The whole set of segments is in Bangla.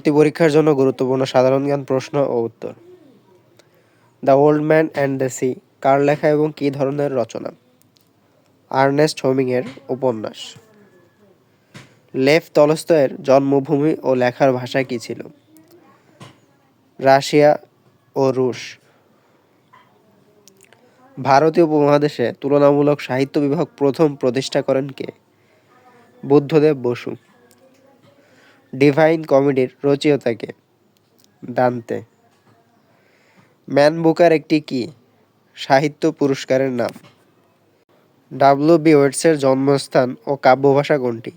ভর্তি পরীক্ষার জন্য গুরুত্বপূর্ণ সাধারণ জ্ঞান প্রশ্ন ও উত্তর। The old man and the sea কার লেখা এবং কী ধরনের রচনা? আর্নেস্ট হেমিংওয়ের উপন্যাস। লেভ তলস্তয়ের জন্মভূমি ও লেখার ভাষা কী ছিল? রাশিয়া ও রুশ। ভারতীয় উপমহাদেশে তুলনামূলক সাহিত্য বিভাগ প্রথম প্রতিষ্ঠা করেন কে? বুদ্ধদেব বসু। ডিভাইন কমেডির রচয়িতা কে? দান্তে। ম্যান বুকার একটি কি সাহিত্য পুরস্কারের নাম? ডাব্লিউ.বি. ওয়েটসের জন্মস্থান ও কাব্যভাষা কোনটি?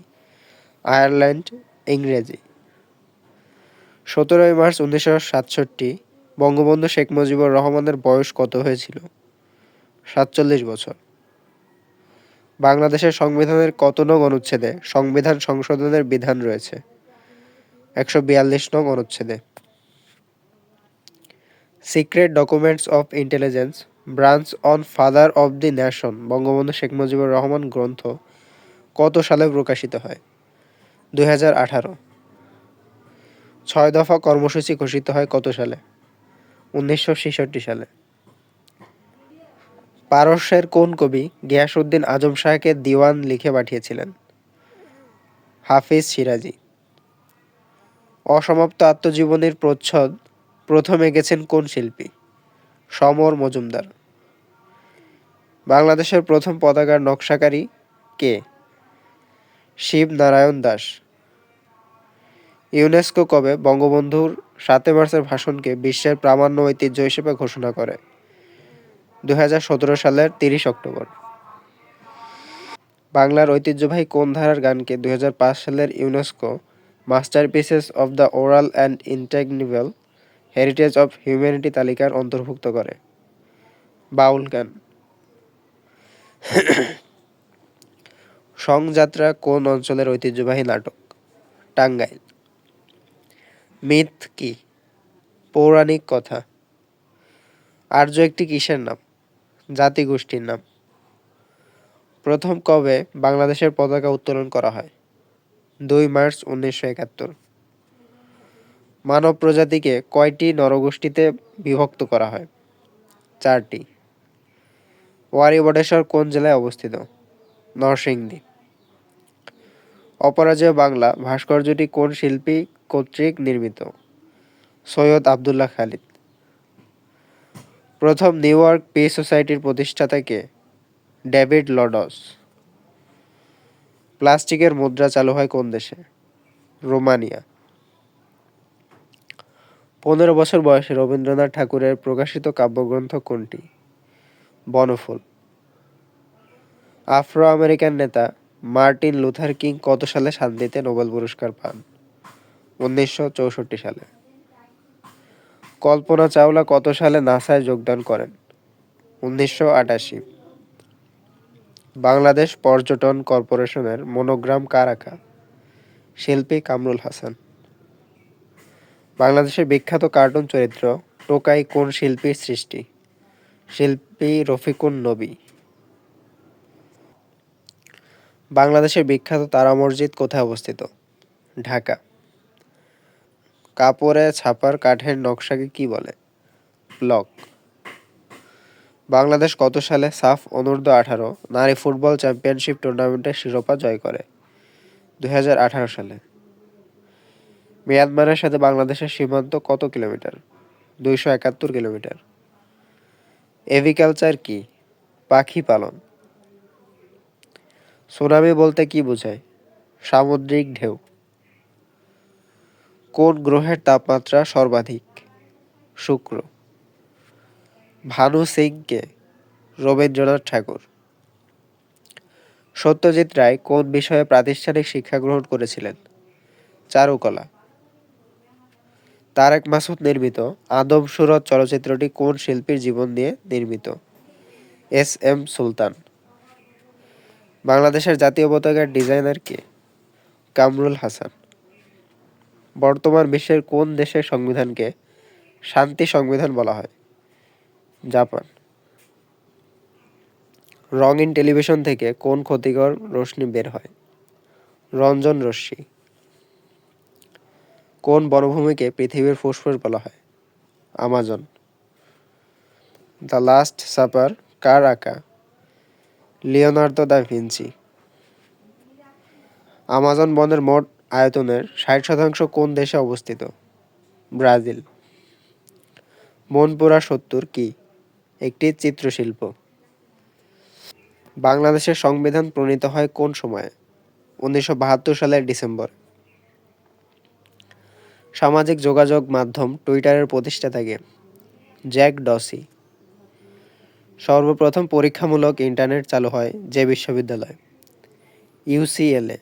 আয়ারল্যান্ড, ইংরেজি। ১৭ই মার্চ ১৯৬৭ বঙ্গবন্ধু শেখ মুজিবুর রহমানের বয়স কত হয়েছিল? ৪৭ বছর। বাংলাদেশের সংবিধানের কত নং অনুচ্ছেদে সংবিধান সংশোধনের বিধান রয়েছে? ১৪২ নং অনুচ্ছেদে। Secret documents of intelligence branch on father of the nation Bangabandhu Sheikh Mujibur Rahman গ্রন্থ কত সালে প্রকাশিত হয়? ২০১৮। ৬ দফা কর্মসূচি ঘোষিত হয় কত সালে? ১৯৬৬ সালে। পারস্যের কোন কবি গিয়াসউদ্দিন আজম শাহকে দিওয়ান লিখে পাঠিয়েছিলেন? হাফিজ শিরাজি। অসমাপ্ত আত্মজীবনীর প্রচ্ছদ প্রথম এঁকেছেন কোন শিল্পী? সমর মজুমদার। বাংলাদেশের প্রথম পতাকার নকশাকারী কে? শিব নারায়ণ দাস। ইউনেস্কো কবে বঙ্গবন্ধুর ৭ মার্চের ভাষণকে বিশ্বের প্রামাণ্য ঐতিহ্য হিসেবে ঘোষণা করে? ২০১৭ সালের ৩০ অক্টোবর। বাংলার ঐতিহ্যবাহী কোন ধারার গানকে ২০০৫ সালের UNESCO masterpieces of the oral and intangible heritage of humanity তালিকার অন্তর্ভুক্ত করে? বাউল গান। সংযাত্রা কোন অঞ্চলের ঐতিহ্যবাহী নাটক? টাঙ্গাইল। মিথ কি? পৌরাণিক কথা। আর্য একটি কিসের নাম? জাতিগোষ্ঠীর নাম। প্রথম কবে বাংলাদেশের পতাকা উত্তোলন করা হয়? ২ মার্চ ১৯৭১। মানব প্রজাতিকে কয়টি নরগোষ্ঠীতে বিভক্ত করা হয়? ৪টি। ওয়ারী বটেশ্বর কোন জেলায় অবস্থিত? নরসিংদী। অপরাজেয় বাংলা ভাস্কর্যটি কোন শিল্পী কর্তৃক নির্মিত? সৈয়দ আবদুল্লাহ খালিদ। প্রথম নিউ ইয়র্ক পিস সোসাইটির প্রতিষ্ঠাতা কে? ডেভিড লডস। প্লাস্টিকের মুদ্রা চালু হয় কোন দেশে? রোমানিয়া। ১৫ বছর বয়সে রবীন্দ্রনাথ ঠাকুরের প্রকাশিত কাব্যগ্রন্থ কোনটি? বনফুল। আফ্রো আমেরিকান নেতা মার্টিন লুথার কিং কত সালে শান্তিতে নোবেল পুরস্কার পান? ১৯৬৪ সালে। কল্পনা চাওলা কত সালে নাসায় যোগদান করেন? ১৯৮৮। বাংলাদেশ পর্যটন কর্পোরেশনের মনোগ্রাম কার আঁকা? শিল্পী কামরুল হাসান। বাংলাদেশের বিখ্যাত কার্টুন চরিত্র টোকাই কোন শিল্পীর সৃষ্টি? শিল্পী রফিকুন নবী। বাংলাদেশের বিখ্যাত তারা মসজিদ কোথায় অবস্থিত? ঢাকা। কাপড়ে ছাপার কাঠের নকশাকে কি বলে? ব্লক। বাংলাদেশ কত সালে সাফ অনূর্ধ্ব-১৮ নারী ফুটবল চ্যাম্পিয়নশিপ টুর্নামেন্টের শিরোপা জয় করে? ২০১৮ সালে। মিয়ানমারের সাথে বাংলাদেশের সীমান্ত কত কিলোমিটার? ২৭১ কিলোমিটার। এভিকালচার কি? পাখি পালন। সুনামি বলতে কি বোঝায়? সামুদ্রিক ঢেউ। কোন গ্রহের তাপমাত্রা সর্বাধিক? শুক্র। ভানু সিং কে? রবীন্দ্রনাথ ঠাকুর। সত্যজিৎ রায় কোন বিষয়ে প্রাতিষ্ঠানিক শিক্ষা গ্রহণ করেছিলেন? চারুকলা। তারেক মাসুদ নির্মিত আদম সুরত চলচ্চিত্রটি কোন শিল্পীর জীবন নিয়ে নির্মিত? এস এম সুলতান। বাংলাদেশের জাতীয় পতাকার ডিজাইনার কে? কামরুল হাসান। বর্তমান বিশ্বের কোন দেশের সংবিধানকে শান্তি সংবিধান বলা হয়? জাপান। রঙিন টেলিভিশন থেকে কোন ক্ষতিকর রশ্মি বের হয়? রঞ্জন রশ্মি। কোন বনভূমিকে পৃথিবীর ফুসফুস বলা হয়? আমাজন। দ্য লাস্ট সাপার কার আঁকা? Leonardo da Vinci. আমাজন বনের মোট আয়তনের ৬০% কোন দেশে অবস্থিত? ব্রাজিল। মনপুরা ৭০ কি? একটি চিত্রশিল্প। বাংলাদেশের সংবিধান প্রণীত হয় কোন সময়ে? ১৯৭২ সালের ডিসেম্বর। সামাজিক যোগাযোগ মাধ্যম টুইটারের প্রতিষ্ঠাতা কে? জ্যাক ডসি। সর্বপ্রথম পরীক্ষামূলক ইন্টারনেট চালু হয় যে বিশ্ববিদ্যালয়ে? ইউসিএলএ।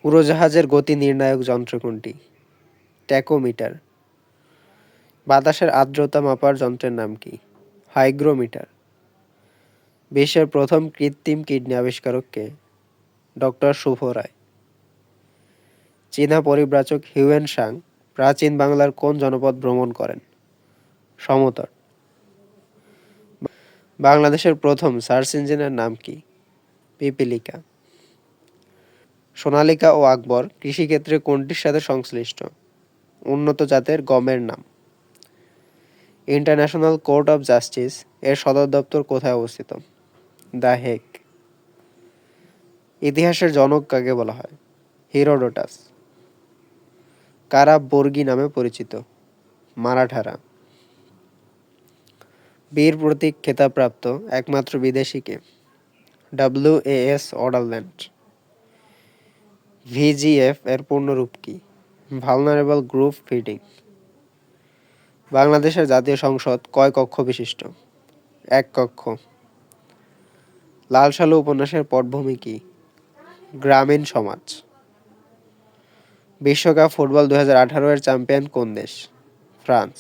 উড়োজাহাজের গতি নির্ণায়ক যন্ত্র কোনটি? ট্যাকোমিটার। বাতাসের আর্দ্রতা মাপার যন্ত্রের নাম কি? হাইগ্রোমিটার। বিশ্বের প্রথম কৃত্রিম কিডনি আবিষ্কারক কে? ডক্টর শুভ রায়। চীনা পরিব্রাজক হিউয়েন সাং প্রাচীন বাংলার কোন জনপদ ভ্রমণ করেন? সমতট। বাংলাদেশের প্রথম সার্চ ইঞ্জিনের নাম কি? পিপীলিকা। সোনালিকা ও আকবর কৃষিক্ষেত্রে কোনটির সাথে সংশ্লিষ্ট? উন্নত জাতের গমের নাম। ইন্টারন্যাশনাল কোর্ট অফ জাস্টিস এর সদর দপ্তর কোথায় অবস্থিত? The Hague. ইতিহাসের জনক কাকে বলা হয়? হিরোডোটাস। কারা বর্গী নামে পরিচিত? মারাঠারা। বীর প্রতীক খেতাবপ্রাপ্ত একমাত্র বিদেশী কে? ডব্লিউ.এ.এস. অডারল্যান্ড। ভিজিএফ এর পূর্ণরূপ কি? Vulnerable group feeding. বাংলাদেশের জাতীয় সংসদ কয় কক্ষ বিশিষ্ট? এক কক্ষ। লাল সালু উপন্যাসের পটভূমি কি? গ্রামীণ সমাজ। বিশ্বকাপ ফুটবল ২০১৮ এর চ্যাম্পিয়ন কোন দেশ? ফ্রান্স।